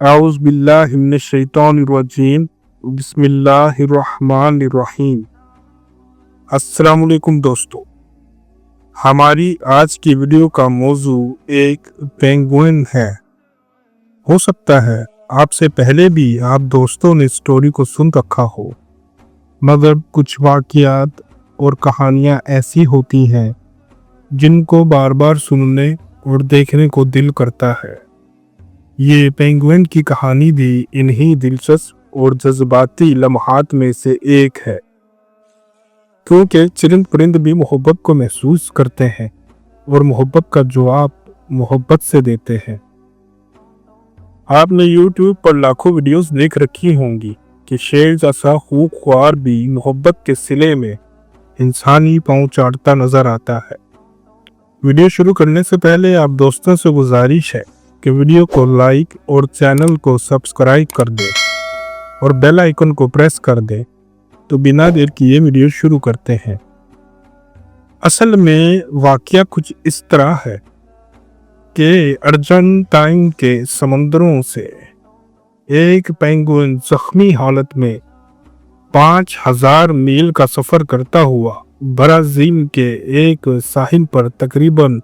आउज़ बिल्लाहि मिनश शैतानिर रजीम बिस्मिल्लाहिर्रहमानिर रहीम। अस्सलामुअलैकुम दोस्तों, हमारी आज की वीडियो का मौजू एक पेंगुइन है। हो सकता है आपसे पहले भी आप दोस्तों ने स्टोरी को सुन रखा हो, मगर कुछ वाक़ियात और कहानियाँ ऐसी होती हैं जिनको बार बार सुनने और देखने को दिल करता है। ये पेंगुइन की कहानी भी इन्हीं दिलचस्प और जज्बाती लम्हात में से एक है, क्योंकि चरिंद परिंद भी मोहब्बत को महसूस करते हैं और मोहब्बत का जवाब मोहब्बत से देते हैं। आपने YouTube पर लाखों वीडियोस देख रखी होंगी कि शेर जैसा खूंखार भी मोहब्बत के सिले में इंसानी पाँव चाटता नजर आता है। वीडियो शुरू करने से पहले आप दोस्तों से गुजारिश है कि वीडियो को लाइक और चैनल को सब्सक्राइब कर दें और बेल आइकन को प्रेस कर दें। तो बिना देर किए वीडियो शुरू करते हैं। असल में वाकया कुछ इस तरह है कि अर्जेंटाइन के समंदरों से एक पेंगुइन जख्मी हालत में 5000 मील का सफर करता हुआ ब्राजील के एक साहिल पर तकरीबन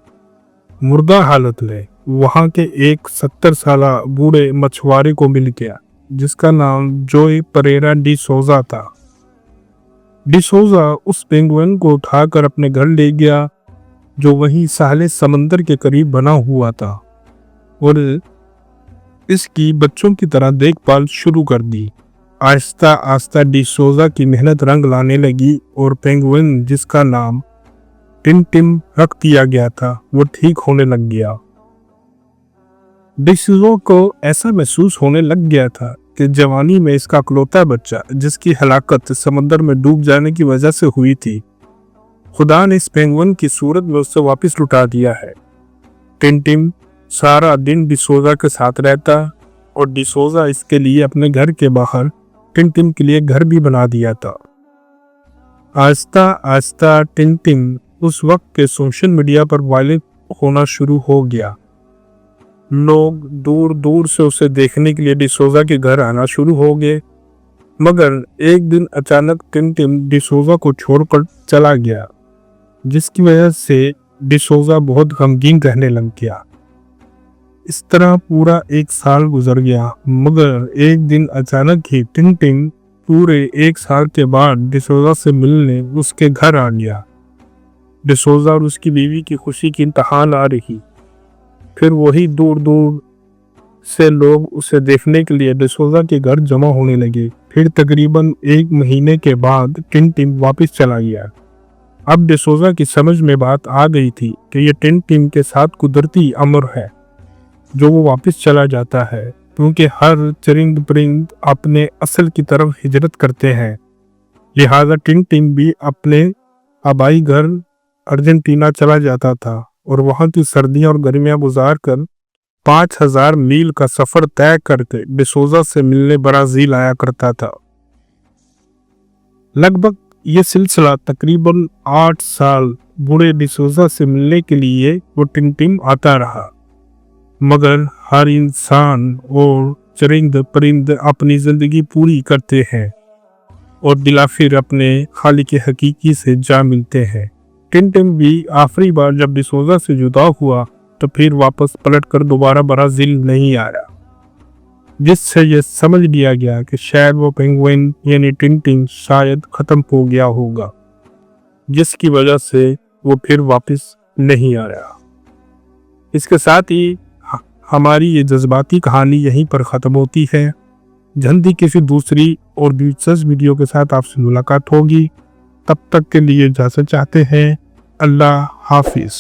मुर्दा हालत में वहां के एक 70 साला बूढ़े मछुआरे को मिल गया, जिसका नाम जोए परेरा डी सोजा था। डी सोजा उस पेंगुइन को उठाकर अपने घर ले गया, जो वहीं साहले समंदर के करीब बना हुआ था, और इसकी बच्चों की तरह देखभाल शुरू कर दी। आहिस्ता आहिस्ता डी सोजा की मेहनत रंग लाने लगी और पेंगुइन, जिसका नाम टिम रख दिया गया था, वो ठीक होने लग गया। डी सोजा को ऐसा महसूस होने लग गया था कि जवानी में इसका इकलौता बच्चा, जिसकी हलाकत समंदर में डूब जाने की वजह से हुई थी, खुदा ने इस पेंगुइन की सूरत में उससे वापस लुटा दिया है। टिम सारा दिन डी सोजा के साथ रहता और डी सोजा इसके लिए अपने घर के बाहर टिम के लिए घर भी बना दिया था। आहिस्ता आहिस्ता टिम उस वक्त के सोशल मीडिया पर वायरल होना शुरू हो गया। लोग दूर दूर से उसे देखने के लिए डी सोजा के घर आना शुरू हो गए, मगर एक दिन अचानक टिम डी सोजा को छोड़कर चला गया, जिसकी वजह से डी सोजा बहुत गमगीन रहने लग गया। इस तरह पूरा 1 साल गुजर गया, मगर एक दिन अचानक ही टिम पूरे 1 साल के बाद डी सोजा से मिलने उसके घर आ गया। डी सोजा और उसकी बीवी की खुशी की इंतहा ना रही। फिर वही दूर दूर से लोग उसे देखने के लिए डी सोजा के घर जमा होने लगे। फिर तकरीबन 1 महीने के बाद टिम वापस चला गया। अब डी सोजा की समझ में बात आ गई थी कि ये टिम के साथ कुदरती अमर है जो वो वापस चला जाता है, क्योंकि हर चरिंद परिंद अपने असल की तरफ हिजरत करते हैं। लिहाजा टिम भी अपने आबाई घर अर्जेंटीना चला जाता था और वहां की सर्दियां और गर्मियां गुजार कर 5000 मील का सफर तय करके डी सोजा से मिलने ब्राजील आया करता था। लगभग ये सिलसिला तकरीबन 8 साल बूढ़े डी सोजा से मिलने के लिए वो टिम आता रहा, मगर हर इंसान और चरिंद परिंद अपनी जिंदगी पूरी करते हैं और दिलाफिर अपने खालिक हकीकी से जा मिलते हैं। टिम भी आखिरी बार जब डी सोजा से जुदा हुआ तो फिर वापस पलट कर दोबारा ब्राजील नहीं आया, जिससे यह समझ लिया गया कि शायद वो पेंगुइन यानी टिम शायद खत्म हो गया होगा, जिसकी वजह से वो फिर वापस नहीं आ रहा। इसके साथ ही हमारी ये जज्बाती कहानी यहीं पर ख़त्म होती है। जल्दी किसी दूसरी और दिलचस्प वीडियो के साथ आपसे मुलाकात होगी। तब तक के लिए इजाज़त चाहते हैं। अल्लाह हाफिज़।